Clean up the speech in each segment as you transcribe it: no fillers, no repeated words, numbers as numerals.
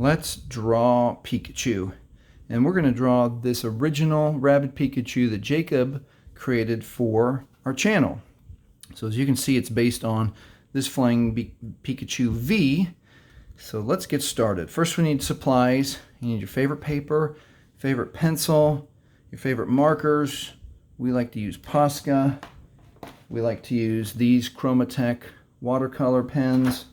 let's draw Pikachu. And we're going to draw this original Rabid Pikachu that Jacob created for our channel. So as you can see, it's based on this Flying Pikachu V. So let's get started. First we need supplies. You need your favorite paper, favorite pencil, your favorite markers. We like to use POSCA. We like to use these Chromatech watercolor pens.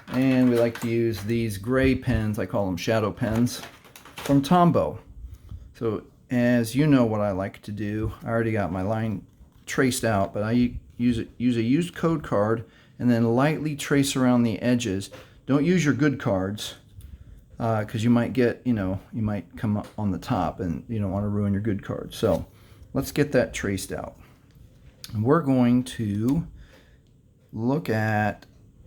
And we like to use these gray pens, I call them shadow pens, from Tombow. So as you know what I like to do, I already got my line traced out, but I use a used code card and then lightly trace around the edges. Don't use your good cards because you might get, you might come up on the top and you don't want to ruin your good cards. So let's get that traced out. And we're going to look at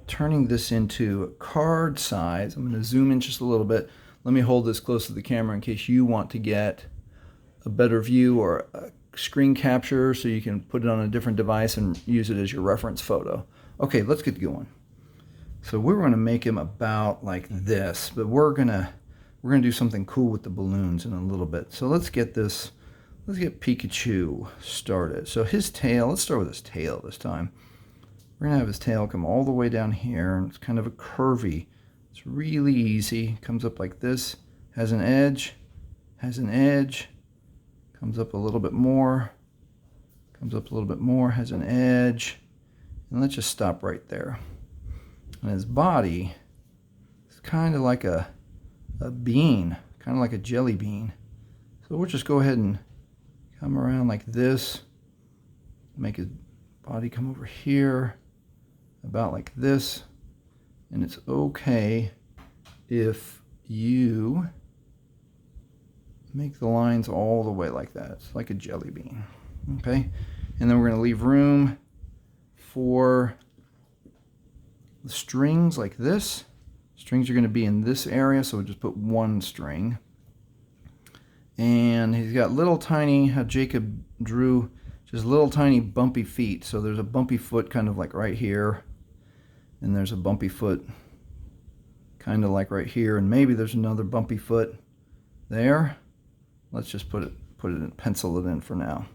turning this into a card size. I'm going to zoom in just a little bit. Let me hold this close to the camera in case you want to get a better view or a screen capture so you can put it on a different device and use it as your reference photo. Okay, let's get going. So we're going to make him about like this, but we're gonna do something cool with the balloons in a little bit. So let's get Pikachu started. So his tail, let's start with his tail this time. We're gonna have his tail come all the way down here, and it's kind of a curvy. It's really easy. Comes up like this, has an edge, comes up a little bit more, has an edge, and let's just stop right there. And his body is kind of like a bean, kind of like a jelly bean. So we'll just go ahead and come around like this, make his body come over here, about like this. And it's okay if you make the lines all the way like that. It's like a jelly bean. Okay? And then we're going to leave room for the strings like this. Strings are going to be in this area, so we'll just put one string. And he's got little tiny, how Jacob drew, just little tiny bumpy feet. So there's a bumpy foot kind of like right here. And there's a bumpy foot kind of like right here, and maybe there's another bumpy foot there. Let's just put it in, pencil it in for now.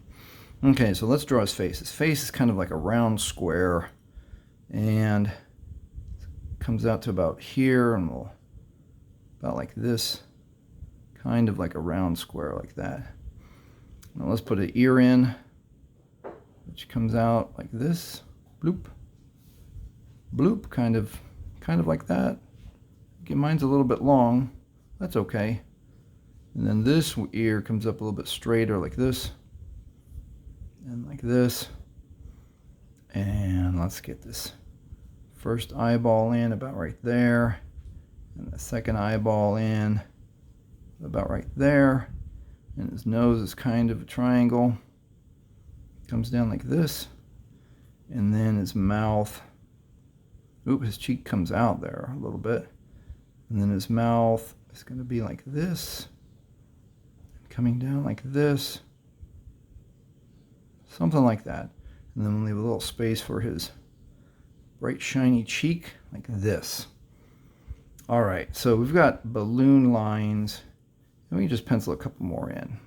Okay, so let's draw his face. His face is kind of like a round square, and comes out to about here, and we'll about like this, kind of like a round square like that. Now let's put an ear in, which comes out like this, bloop. Bloop, kind of like that. Okay, mine's a little bit long. That's okay. And then this ear comes up a little bit straighter like this. And like this. And let's get this first eyeball in about right there. And the second eyeball in about right there. And his nose is kind of a triangle. Comes down like this. And then his mouth. Oop, his cheek comes out there a little bit. And then his mouth is going to be like this. Coming down like this. Something like that. And then we'll leave a little space for his bright shiny cheek like this. Alright, so we've got balloon lines. And we can just pencil a couple more in.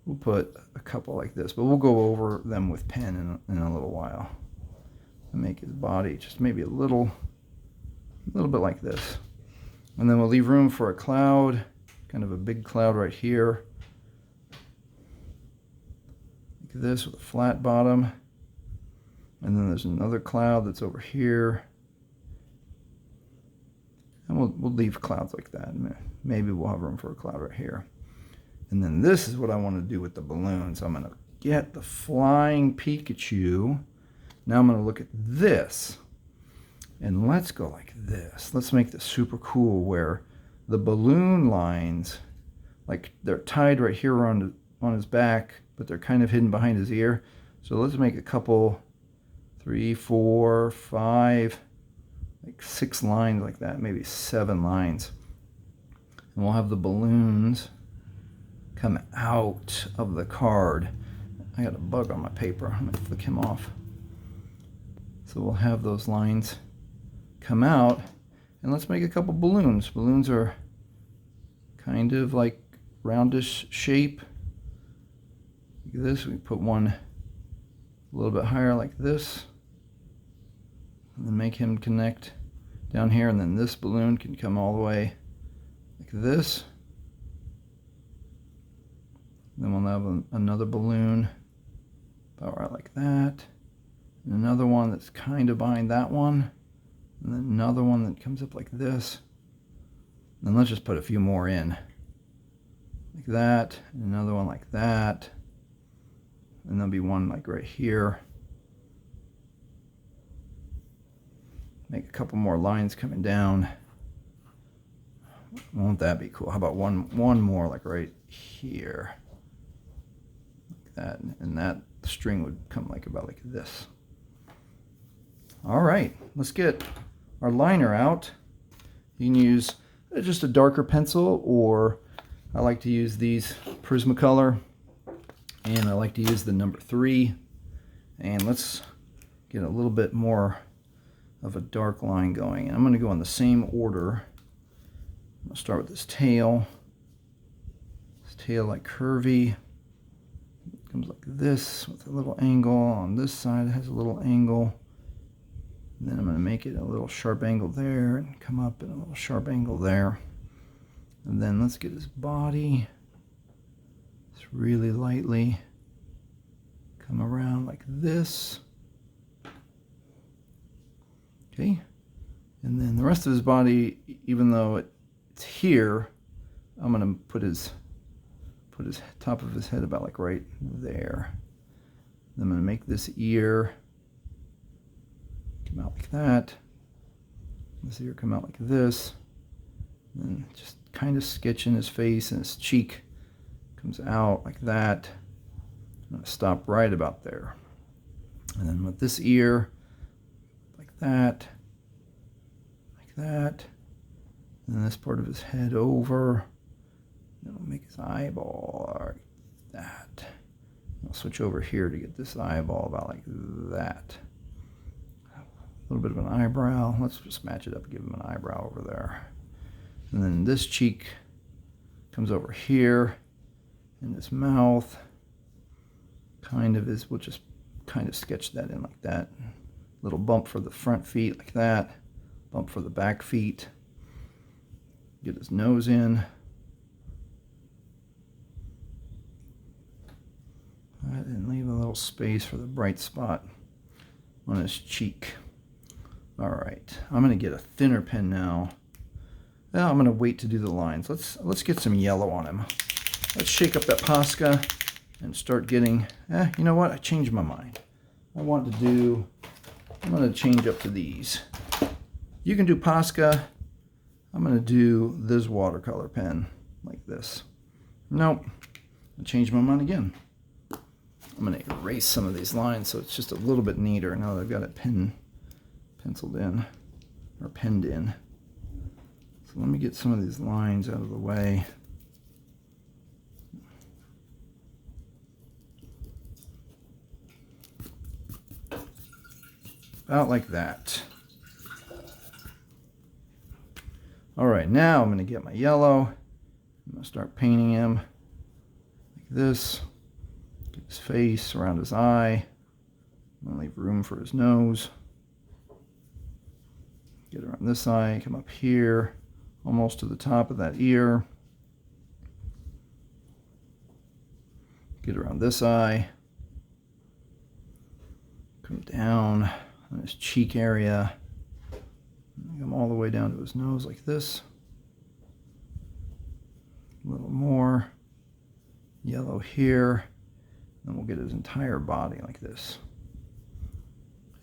We'll put a couple like this, but we'll go over them with pen in a little while. Make his body just maybe a little bit like this, and then we'll leave room for a cloud, kind of a big cloud right here, like this with a flat bottom, and then there's another cloud that's over here, and we'll leave clouds like that. Maybe we'll have room for a cloud right here, and then this is what I want to do with the balloons. I'm going to get the Flying Pikachu. Now I'm going to look at this, and let's go like this. Let's make this super cool where the balloon lines, like they're tied right here on his back, but they're kind of hidden behind his ear. So let's make a couple, 3, 4, 5, like 6 lines like that, maybe 7 lines. And we'll have the balloons come out of the card. I got a bug on my paper. I'm gonna flick him off. So we'll have those lines come out, And let's make a couple balloons. Balloons are kind of like roundish shape. Like this, we put one a little bit higher like this. And then make him connect down here, and then this balloon can come all the way like this. Then we'll have another balloon about right like that. And another one that's kind of behind that one. And then another one that comes up like this. And let's just put a few more in. Like that. And another one like that. And there'll be one like right here. Make a couple more lines coming down. Won't that be cool? How about one more like right here? Like that. And that string would come like about like this. All right, let's get our liner out. You can use just a darker pencil, or I like to use these Prismacolor, and I like to use the number 3. And let's get a little bit more of a dark line going. And I'm going to go in the same order. I'm going to start with this tail. This tail like curvy. It comes like this with a little angle. On this side it has a little angle. And then I'm going to make it a little sharp angle there and come up in a little sharp angle there. And then let's get his body. Just really lightly come around like this. Okay. And then the rest of his body, even though it's here, I'm going to put his top of his head about like right there. Then I'm going to make this ear come out like that. This ear come out like this. And just kind of sketching his face, and his cheek comes out like that. I'm going to stop right about there. And then with this ear, like that, and then this part of his head over. Then I'll make his eyeball like that. I'll switch over here to get this eyeball about like that. A little bit of an eyebrow. Let's just match it up and give him an eyebrow over there. And then this cheek comes over here, and this mouth kind of is, we'll just kind of sketch that in like that. Little bump for the front feet like that. Bump for the back feet. Get his nose in. And leave a little space for the bright spot on his cheek. All right, I'm going to get a thinner pen now. Now I'm going to wait to do the lines. Let's get some yellow on him. Let's shake up that POSCA and start getting. You know what? I changed my mind. I'm going to change up to these. You can do POSCA. I'm going to do this watercolor pen like this. Nope. I changed my mind again. I'm going to erase some of these lines so it's just a little bit neater now that I've got it penciled in or penned in. So let me get some of these lines out of the way. About like that. All right, now I'm going to get my yellow. I'm going to start painting him like this. Get his face around his eye. I'm going to leave room for his nose. Get around this eye, come up here, almost to the top of that ear. Get around this eye. Come down on his cheek area. Come all the way down to his nose like this. A little more yellow here. Then we'll get his entire body like this.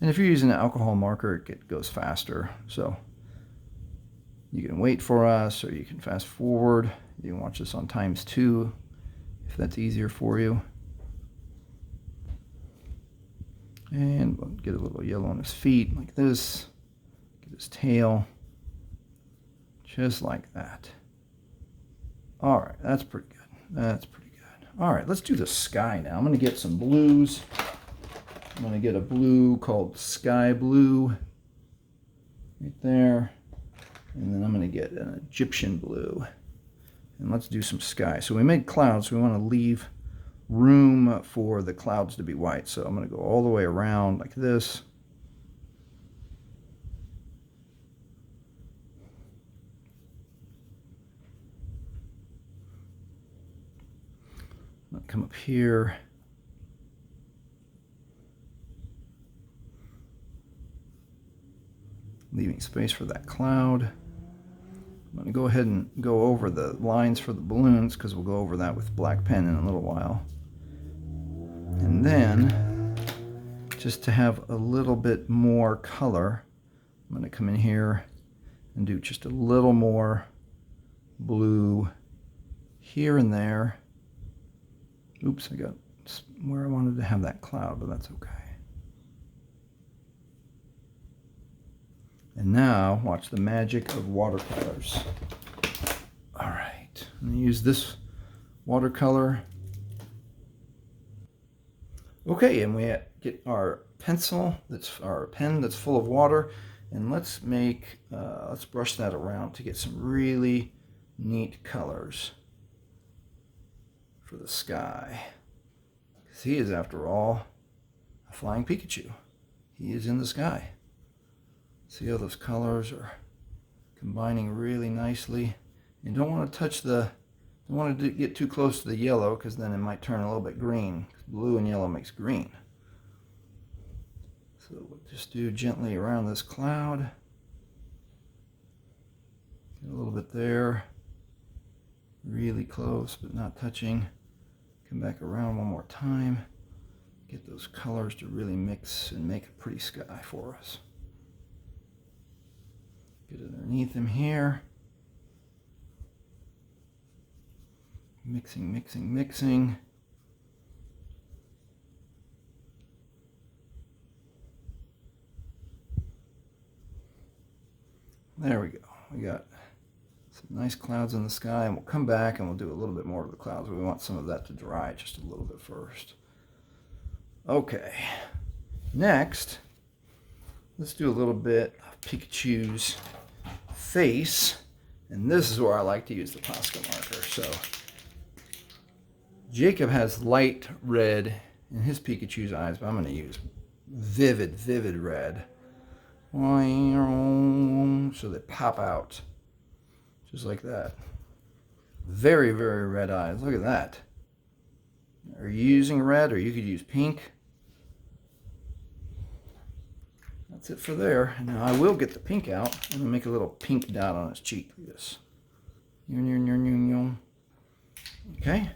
And if you're using an alcohol marker, it goes faster. So you can wait for us, or you can fast forward. You can watch this on ×2 if that's easier for you. And we'll get a little yellow on his feet like this. Get his tail. Just like that. All right, that's pretty good. That's pretty good. All right, let's do the sky now. I'm going to get some blues. I'm going to get a blue called Sky Blue right there. And then I'm going to get an Egyptian blue. And let's do some sky. So we made clouds. So we want to leave room for the clouds to be white. So I'm going to go all the way around like this. I'm going to come up here. Leaving space for that cloud. I'm going to go ahead and go over the lines for the balloons because we'll go over that with black pen in a little while. And then, just to have a little bit more color, I'm going to come in here and do just a little more blue here and there. Oops, I got where I wanted to have that cloud, but that's okay. And now, watch the magic of watercolors. All right, I'm going to use this watercolor. Okay, and we get our pencil, that's our pen that's full of water, and let's brush that around to get some really neat colors for the sky. Because he is, after all, a flying Pikachu. He is in the sky. See how those colors are combining really nicely. You don't want to touch don't want to get too close to the yellow because then it might turn a little bit green. Blue and yellow makes green. So we'll just do gently around this cloud. Get a little bit there. Really close but not touching. Come back around one more time. Get those colors to really mix and make a pretty sky for us. Get underneath him here. Mixing, mixing, mixing. There we go. We got some nice clouds in the sky, and we'll come back and we'll do a little bit more of the clouds. We want some of that to dry just a little bit first. Okay. Next, let's do a little bit of Pikachu's face, and this is where I like to use the POSCA marker. So Jacob has light red in his Pikachu's eyes, but I'm going to use vivid, vivid red. So they pop out just like that. Very, very red eyes. Look at that. Are you using red, or you could use pink? That's it for there. Now I will get the pink out and make a little pink dot on his cheek like this. Okay.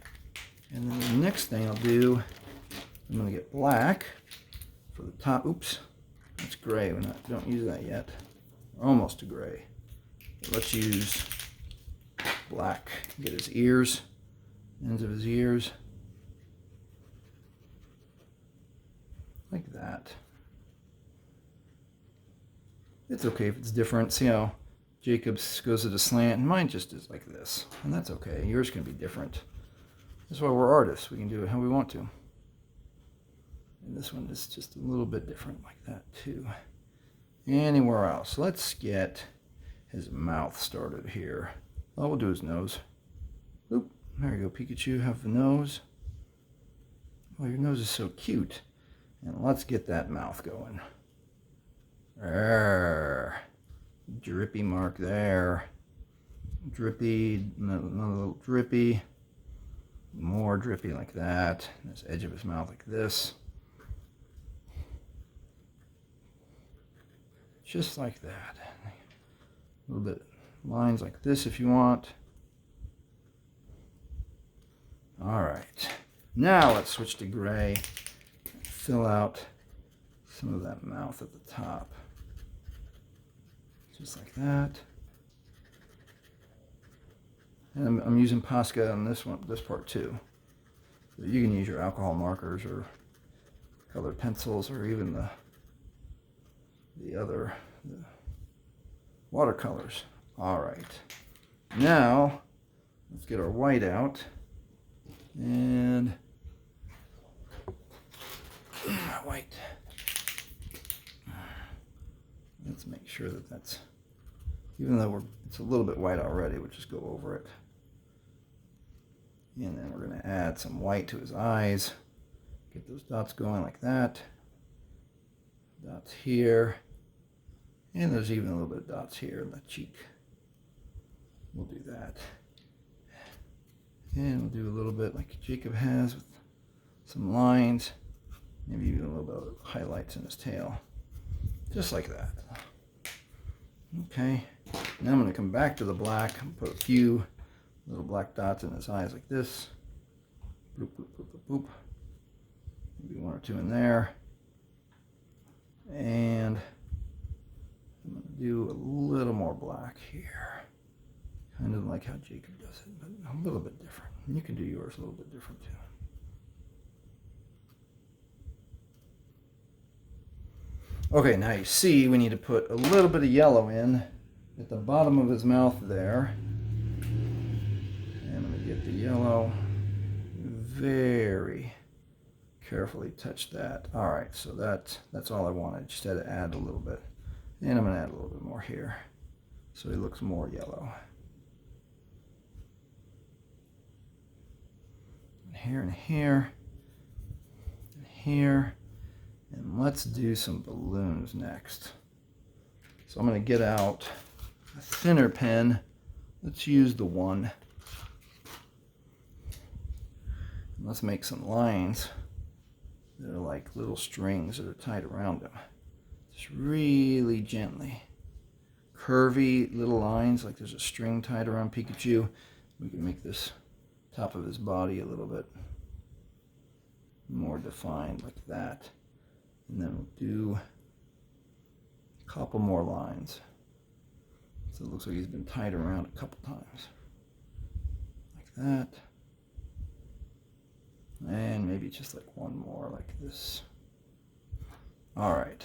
And then the next thing I'll do, I'm going to get black for the top. Oops, that's gray. We don't use that yet. Almost to gray. But let's use black. Get his ears, ends of his ears, like that. It's okay if it's different. See how Jacob's goes at a slant, and mine just is like this, and that's okay. Yours can be different. That's why we're artists. We can do it how we want to. And this one is just a little bit different like that too. Anywhere else? Let's get his mouth started here. Oh, we'll do his nose. Oop, there you go, Pikachu. Have the nose. Oh, your nose is so cute. And let's get that mouth going. Drippy mark there. Drippy, another little drippy. More drippy like that. This edge of his mouth like this. Just like that. A little bit lines like this if you want. Alright. Now let's switch to gray. Fill out some of that mouth at the top. Just like that. And I'm using POSCA on this part too. So you can use your alcohol markers or colored pencils or even the other watercolors. All right. Now let's get our white out and white. Let's make sure that that's Even though it's a little bit white already, we'll just go over it. And then we're going to add some white to his eyes. Get those dots going like that. Dots here. And there's even a little bit of dots here in the cheek. We'll do that. And we'll do a little bit like Jacob has with some lines. Maybe even a little bit of highlights in his tail. Just like that. Okay. Now I'm going to come back to the black and put a few little black dots in his eyes like this. Boop, boop, boop, boop, boop. Maybe one or two in there. And I'm going to do a little more black here. Kind of like how Jacob does it, but a little bit different. And you can do yours a little bit different too. Okay, now you see we need to put a little bit of yellow in at the bottom of his mouth there. And I'm going to get the yellow, very carefully touch that. All right, so that's all I wanted. Just had to add a little bit. And I'm going to add a little bit more here so he looks more yellow. And here and here and here. And let's do some balloons next. So I'm going to get out a thinner pen. Let's use the 1. And let's make some lines that are like little strings that are tied around them. Just really gently. Curvy little lines like there's a string tied around Pikachu. We can make this top of his body a little bit more defined like that. And then we'll do a couple more lines. So it looks like he's been tied around a couple times. Like that. And maybe just like one more like this. All right.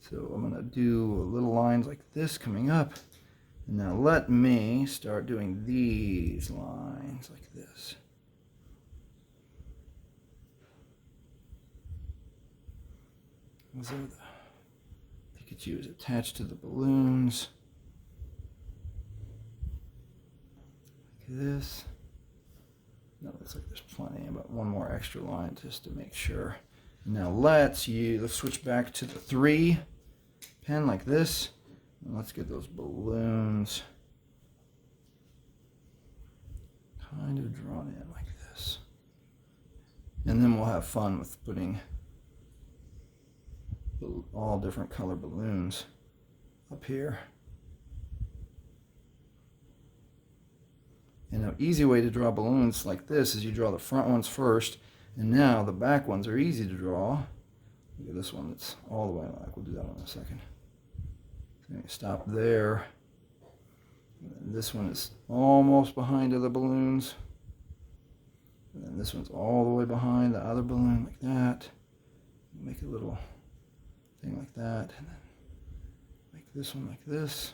So I'm going to do little lines like this coming up. And now let me start doing these lines like this. So the Pikachu is attached to the balloons. Like this. No, it looks like there's plenty, but one more extra line just to make sure. Now let's switch back to the 3 pen like this. And let's get those balloons kind of drawn in like this. And then we'll have fun with putting all different color balloons up here. And an easy way to draw balloons like this is you draw the front ones first, and now the back ones are easy to draw. Look at this one that's all the way back. We'll do that one in a second. So stop there. And this one is almost behind the balloons. And then this one's all the way behind the other balloon like that. Make a little thing like that, and then make this one like this.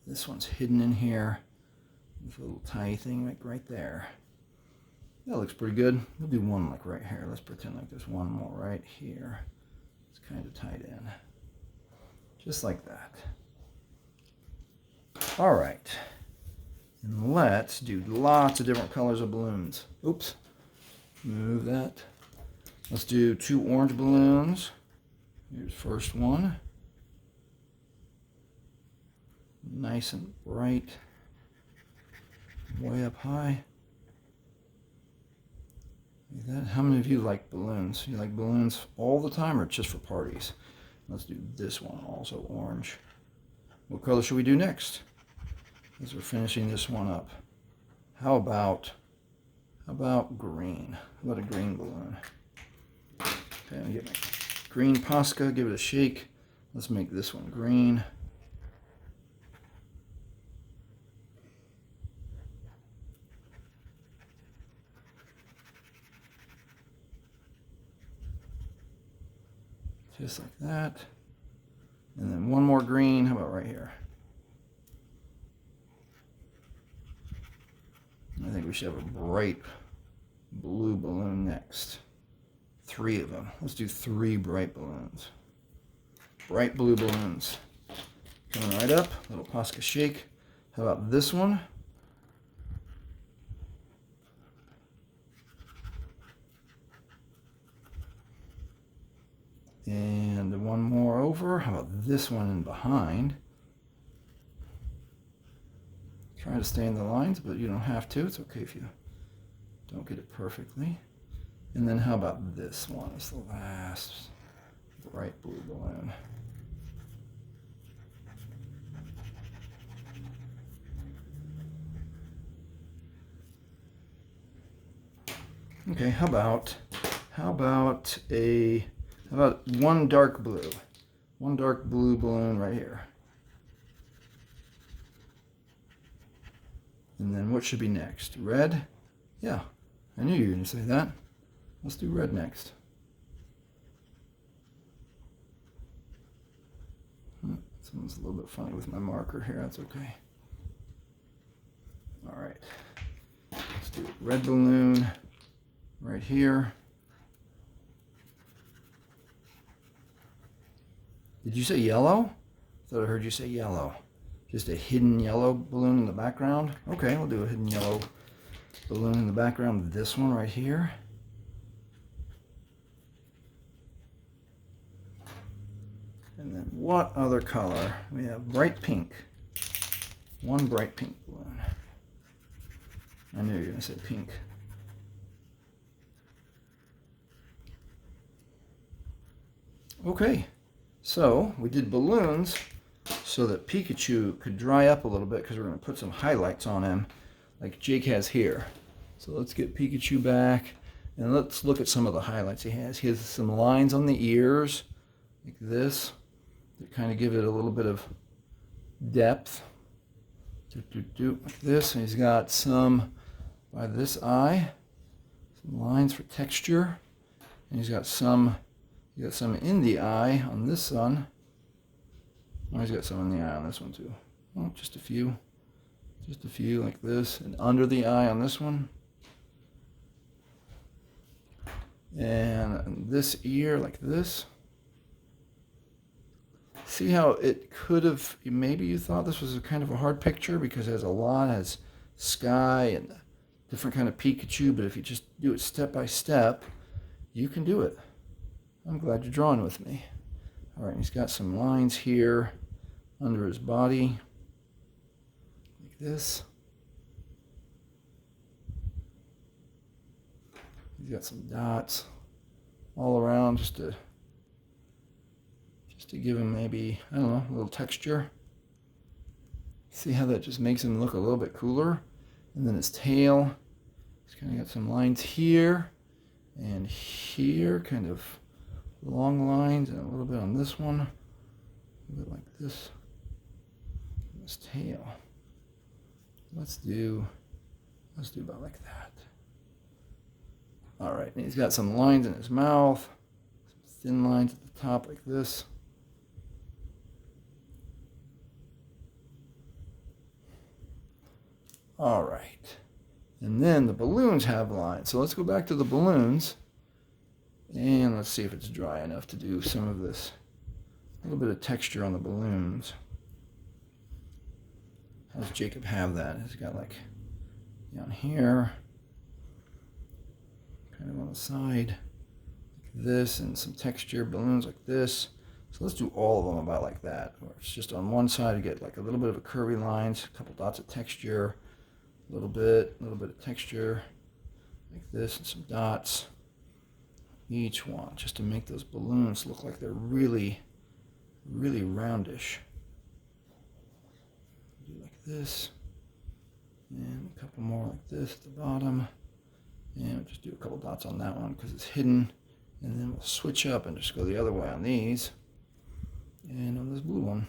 This one's hidden in here. This little tiny thing like right there. That looks pretty good. We'll do one like right here. Let's pretend like there's one more right here. It's kind of tied in. Just like that. All right. And let's do lots of different colors of balloons. Oops. Move that. Let's do 2 orange balloons. Here's first one. Nice and bright. Way up high. Like that. How many of you like balloons? You like balloons all the time or just for parties? Let's do this one, also orange. What color should we do next? As we're finishing this one up. How about green? How about a green balloon? Okay, I'm gonna get my green POSCA, give it a shake. Let's make this one green. Just like that. And then one more green. How about right here? I think we should have a bright blue balloon next. 3 of them. Let's do 3 bright balloons. Bright blue balloons. Coming right up, little POSCA shake. How about this one? And one more over. How about this one in behind? Try to stay in the lines, but you don't have to. It's okay if you don't get it perfectly. And then how about this one? It's the last bright blue balloon. Okay, how about one dark blue? One dark blue balloon right here. And then what should be next? Red? Yeah, I knew you were going to say that. Let's do red next. Someone's a little bit funny with my marker here. That's okay. All right. Let's do red balloon right here. Did you say yellow? I thought I heard you say yellow. Just a hidden yellow balloon in the background? Okay, we'll do a hidden yellow balloon in the background. This one right here. And then what other color? We have bright pink. One bright pink balloon. I knew you were going to say pink. Okay, so we did balloons so that Pikachu could dry up a little bit because we're going to put some highlights on him like Jake has here. So let's get Pikachu back and let's look at some of the highlights he has. He has some lines on the ears like this that kind of give it a little bit of depth. Like this. And he's got some by this eye, some lines for texture, and he's got some in the eye on this one. Oh, he's got some in the eye on this one too. Oh, just a few like this, and under the eye on this one, and this ear like this. See how it could have, maybe you thought this was a kind of a hard picture because it has a lot, it has sky and different kind of Pikachu, but if you just do it step by step, you can do it. I'm glad you're drawing with me. All right, he's got some lines here under his body, like this. He's got some dots all around just to give him maybe, I don't know, a little texture. See how that just makes him look a little bit cooler? And then his tail, he's kind of got some lines here and here, kind of long lines, and a little bit on this one, a little bit like this. His tail. Let's do about like that. All right, and he's got some lines in his mouth, some thin lines at the top like this. All right, and then the balloons have lines. So let's go back to the balloons, and let's see if it's dry enough to do some of this, a little bit of texture on the balloons. How does Jacob have that? He's got like down here, kind of on the side, like this, and some texture balloons like this. So let's do all of them about like that. Or it's just on one side you get like a little bit of a curvy lines, a couple dots of texture, a little bit of texture like this, and some dots. Each one, just to make those balloons look like they're really, really roundish. Do like this, and a couple more like this at the bottom, and we'll just do a couple dots on that one because it's hidden, and then we'll switch up and just go the other way on these, and on this blue one,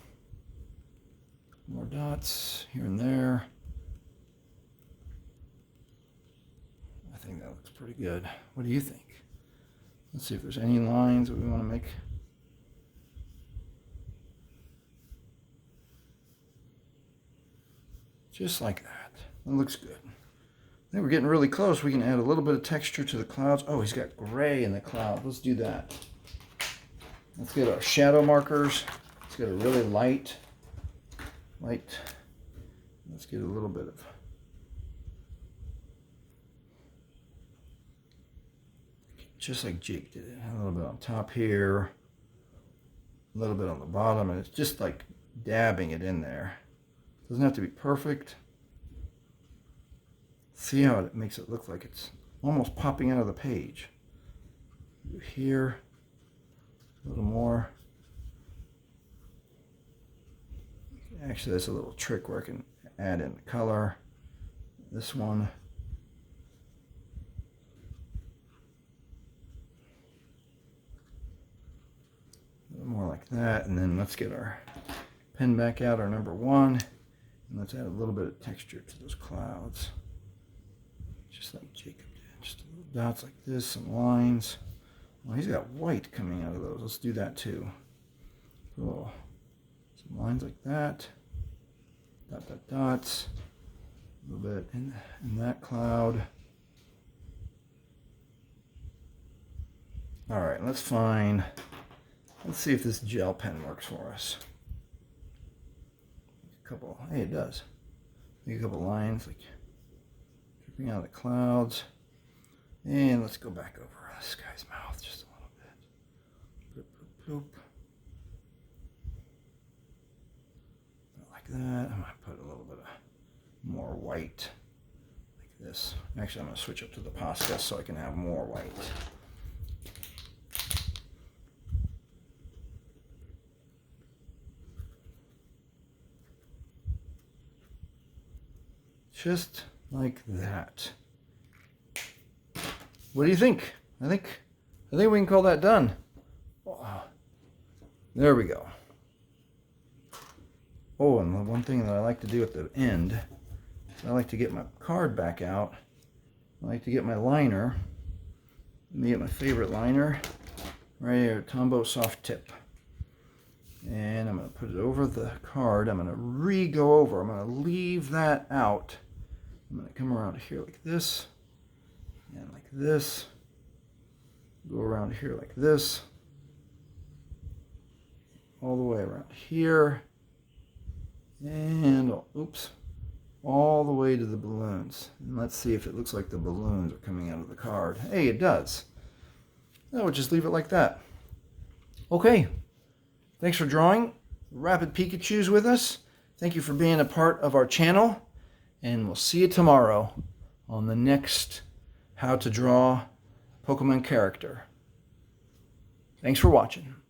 more dots here and there. I think that looks pretty good. What do you think? Let's see if there's any lines that we want to make. Just like that. That looks good. I think we're getting really close. We can add a little bit of texture to the clouds. Oh, he's got gray in the cloud. Let's do that. Let's get our shadow markers. Let's get a really light light. Let's get a little bit of just like Jake did it. A little bit on top here, a little bit on the bottom, and it's just like dabbing it in there. Doesn't have to be perfect. See how it makes it look like it's almost popping out of the page. Here, a little more. Actually, that's a little trick where I can add in the color. This one. A little more like that, and then let's get our pen back out, our number 1, and let's add a little bit of texture to those clouds. Just like Jacob did. Just little dots like this, some lines. Well, he's got white coming out of those. Let's do that too. Cool. Some lines like that. Dot, dot, dots. A little bit in that cloud. All right, let's see if this gel pen works for us. A couple, hey, it does. Make a couple lines like dripping out of the clouds. And let's go back over this guy's mouth just a little bit. Bloop, bloop, bloop. Like that. I'm going to put a little bit of more white like this. Actually, I'm going to switch up to the POSCA so I can have more white. Just like that. What do you think? I think we can call that done. There we go. Oh, and the one thing that I like to do at the end is I like to get my card back out. I like to get my liner. Let me get my favorite liner right here, Tombow Soft Tip. And I'm going to put it over the card. I'm going to re-go over. I'm going to leave that out. I'm going to come around here like this. And like this. Go around here like this. All the way around here. And, oops, all the way to the balloons. And let's see if it looks like the balloons are coming out of the card. Hey, it does. Now we'll just leave it like that. Okay. Thanks for drawing Rabid Pikachus with us. Thank you for being a part of our channel. And we'll see you tomorrow on the next How to Draw Pokemon Character. Thanks for watching.